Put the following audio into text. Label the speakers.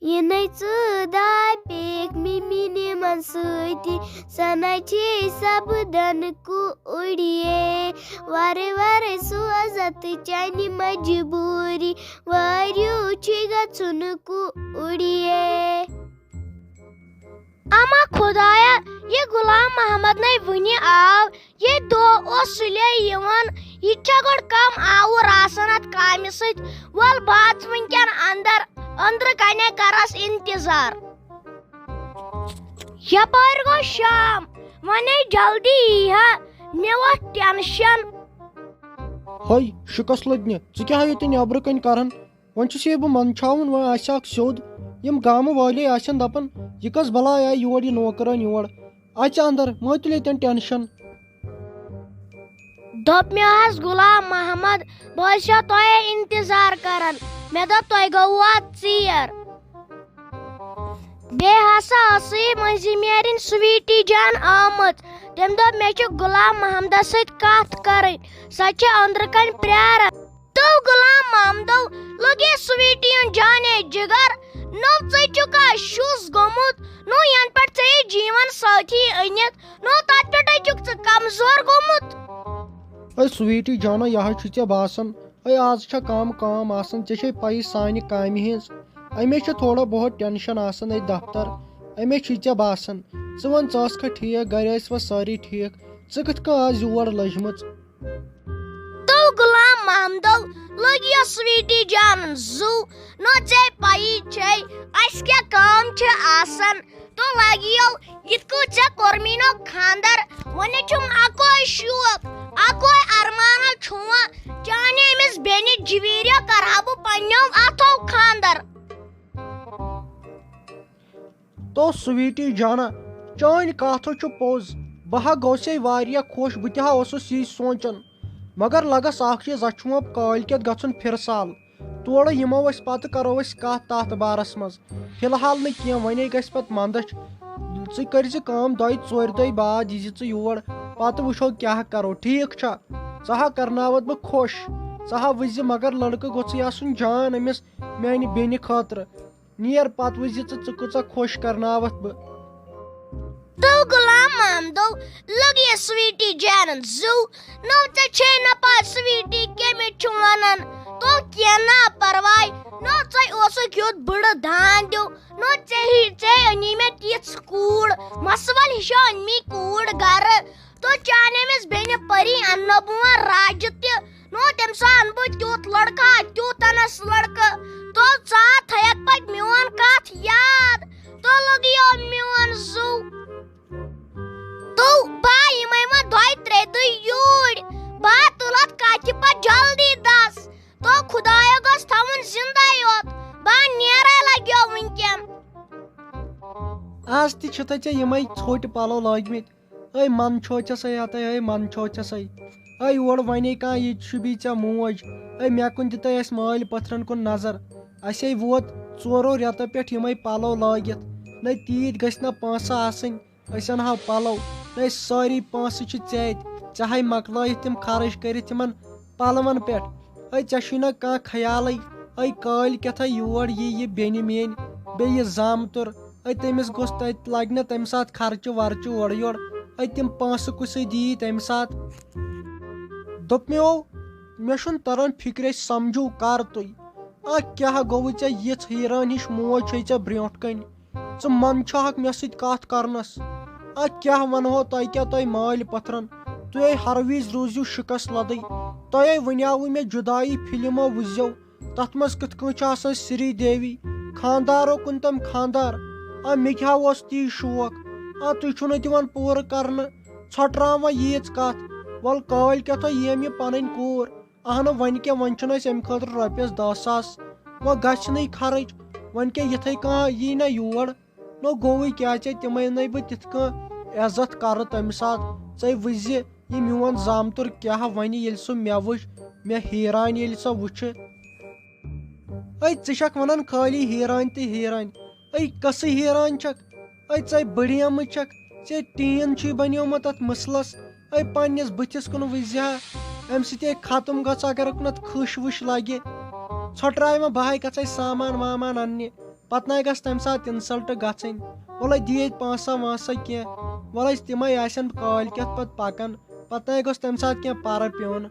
Speaker 1: Yenai da pek mimini mansuti sanachi sabdan ku udiye ware ware suazat chani majburi varyu chiga chunku udiye.
Speaker 2: اما خدایا یہ غلام محمد نے ونی آو یہ دو سلے یوان یہ گوڑ کم آور آسان ات کامہ ست ول بات ونکین اندر کنے کرس انتظار یپار گو شام ونے جلدی یہ مے ووت ٹینشن
Speaker 3: ہائی شکست لدنہ ژٕ کیٛاہ ییٚتہِ نیبرٕ کنۍ کران وۄنۍ چھُس بہٕ منٛدچھاوُن وۄنۍ آسہِ اکھ سیوٚد یم گامہٕ وٲلی آسن دپان یہ کس بلاے آیہِ یور یہ نوکرن یور اژِ اندر مہ تُل ییٚتٮ۪ن ٹینشن
Speaker 2: دپ مے حظ غلام محمد بہٕ چھسو تۄہے انتظار کران مے دپ تۄہہِ گوٚوا ژیر بیٚیہِ ہسا ٲسٕے مٔنٛزۍ میرٕنۍ سویٖٹی جان آمٕژ تٔمۍ دوٚپ مےٚ چھِ غلام محمدس سۭتۍ کتھ کرٕنۍ سۄ چھِ أنٛدرٕ کنۍ پرٛاران تو غلام محمدو لگے سویٖٹی ہُنٛد جانے جگر نو ژے چُکا شُس گوٚمُت نو ین پٮ۪ٹھ ژےٚ جیٖون سٲتھی أنِتھ نو تتھ پٮ۪ٹھے چھُکھ ژٕ کمزور گوٚمُت
Speaker 3: اے سویٖٹی جانا یہ چھُ ژےٚ باسان اے آز چھا کام آسان ژےٚ چھے پایی سانہِ کامہِ ہِنٛز امے چھِ تھوڑا بہت ٹینشن آسان اے دفتر امے چھی ژےٚ باسان ژٕ ون ژٕ ٲسکھا ٹھیٖک گرِ ٲسوا سٲری ٹھیٖک ژٕ کِتھ کٔنۍ آز یور لٔجمٕژ
Speaker 2: تو غلام محمدو لگ یہ سویٖٹی جانن زو نو ژےٚ پایی چھے اسہِ کیٛاہ کٲم چھِ آسان تو لگیو یِتھ کٔنۍ ژےٚ کوٚرمٕے نو خاندر وۄنۍ چھُم اکوے شوق اکوے ارمانہ چھُوا چانہِ أمِس بیٚنہِ جویٖریا کرہا بہٕ پننیو اتھو خاندر
Speaker 3: تو سویٖٹی جانا چٲنۍ کتھ چھُ پوٚز بہٕ ہا گوٚوسے واریاہ خۄش بہٕ تہِ ہا اوسُس یی سونٛچان مگر لگس اکھ چیٖز اسہِ چھُ وۄنۍ کٲلۍ کٮ۪تھ گژھُن پھرسال تورٕ یِمو أسۍ پتہٕ کرو أسۍ کتھ تتھ بارس منٛز فلحال نہٕ کینٛہہ وۄنۍ گژھِ پتہٕ منٛدچھ ژٕ کٔرزِ کٲم دۄیہِ ژورِ دۄہہِ بعد ییٖزِ ژٕ یور پتہٕ وٕچھو کیٛاہ کرو ٹھیٖک چھا ژٕ ہا کرناوتھ بہٕ خۄش ژٕ ہا وٕچھزِ مگر لڑکہٕ گوٚژھُے آسُن جان أمِس میانہِ بیٚنہِ خٲطرٕ نیر پتہٕ وٕچھزِ ژٕ کۭژاہ خۄش کرناوتھ بہٕ
Speaker 2: تو غلام محمدو لگ یہ سویٖٹی جانن زو نو ژےٚ چھے نہ پاے سویٖٹی کٔمِس چھُ ونان تو کینٛہہ نا پرواے نو ژےٚ اوسُکھ یُتھ بٕڑٕ داندیو نو ژےٚ أنی مےٚ تِژھ کوٗر مسول ہِشو أنۍ کوٗر گرٕ تو چانہِ أمِس بیٚنہِ پری اننو بہٕ وۄنۍ راجہِ تہِ نو تٔمۍ سا انہٕ بہٕ تیُتھ لڑکا تیُتھ انس لڑکہٕ تو ژٕ تھایکھ پتہٕ میون کتھ یاد تو لگیو میون زو تو با یِمے وۄنۍ دۄیہِ ترٛےٚ دۄہہِ یوٗرۍ با تُلتھ کتھِ پتہٕ جلدی دس تو خدایا گوٚژھ تھاوُن زندے یوت با نیرے لگیو وٕنکٮ۪ن
Speaker 3: آز تہِ چھُتھے ژےٚ یِمے ژھوٚٹۍ پلو لٲگمٕتۍ اے من چھوچسے اتے اے من چھوچسے اے اور ونے کانٛہہ ییٚتہِ چھُبی ژےٚ موج اے مےٚ کُن دِتے اَسہِ مٲلۍ پٔتھرن کُن نظر اسے ووت ژورو رٮ۪تو پٮ۪ٹھ یِمے پلو لٲگِتھ نہ تیٖتۍ گٔژھۍ نہ پونٛسہٕ آسٕنۍ أسۍ انہو پلو نہ سٲری پونٛسہٕ چھِ ژےٚ اتہِ ژےٚ ہاے مۄکلٲیِتھ تِم خرٕچ کٔرِتھ تِمن پلون پٮ۪ٹھ اے ژےٚ چھُے نہ کانٛہہ خیالٕے اے کٲلۍ کٮ۪تھے یور یہِ بیٚنہِ میٲنۍ بیٚیہِ یہِ زامتُر اے تٔمِس گوٚژھ تتہِ لگہِ نہ تمہِ ساتہٕ خرچہٕ ورچہٕ اورٕ یورٕ اے تِم پونٛسہٕ کُسے دِیی تمہِ ساتہٕ دوٚپمیو مےٚ چھُنہٕ تران فِکرِ أسۍ سمجھو کر تُہۍ کیٛاہ گوٚوُے ژےٚ یِژھ حیران ہِش موج چھے ژےٚ برٛونٛٹھ کنہِ ژٕ منٛدچھاکھ مےٚ سۭتۍ کتھ کرنس کیٛاہ ونہو تۄہہِ کیٛاہ تۄہہِ مٲلۍ پٔتھرن تُہۍ ہر وِزِ روٗزِو شِکس لدٕے تۄہے ونیاوٕ مےٚ جُدایی فلمو وٕچھزیو تتھ منٛز کِتھ کٔنۍ چھِ آسان سری دیوی خاندارو کُن تِم خاندار مےٚ کیٛاہ اوس تی شوق تُہۍ چھُو نہٕ دِوان پوٗرٕ کرنہٕ ژھۄٹراوان ییٖژ کتھ ول کٲلۍ کٮ۪تھے یِم یہِ پنٕنۍ کوٗر اہنہٕ وۄنۍ کیٛاہ وۄنۍ چھُنہٕ اسہِ امہِ خٲطرٕ رۄپیس 10,000 وۄنۍ گژھِ نٕے خرٕچ وۄنۍ کیٛاہ یِتھے کانٛہہ یی نہ یور نو گوٚوُے کیٛاہ ژےٚ تِمے نَے بہٕ تِتھ کٔنۍ عزت کرٕ تمہِ ساتہٕ ژےٚ وٕچھزِ یہِ میون زامتُر کیٛاہ ونہِ ییٚلہِ سُہ مےٚ وٕچھ مےٚ حیران ییٚلہِ سۄ وٕچھِ ژٕ چھکھ ونان خٲلی حیران تہٕ حیران کٔسٕے حیران چھکھ ژےٚ بٔڑیمٕژ چھکھ ژےٚ ٹیٖن چھُے بنیومُت اتھ مسلس پننس بٕتھِس کُن وٕچھزِ ہا امہِ سۭتۍ ختم گژھ اگر اُکنتھ کھٕش وٕش لگہِ ژھۄٹراے وۄنۍ بہے گژھے سامان وامان اننہِ پتہٕ نَے گژھِ تَمہِ ساتہٕ اِنسَلٹ گژھٕنۍ وَلَے دِ ییٚتہِ پونٛسہٕ وونٛسہٕ کینٛہہ وَلَے تِمَے آسن کالۍ کٮ۪تھ پَتہٕ پَکان پَتہٕ نَے گوٚژھ تَمہِ ساتہٕ کینٛہہ پَرٕ پیوٚن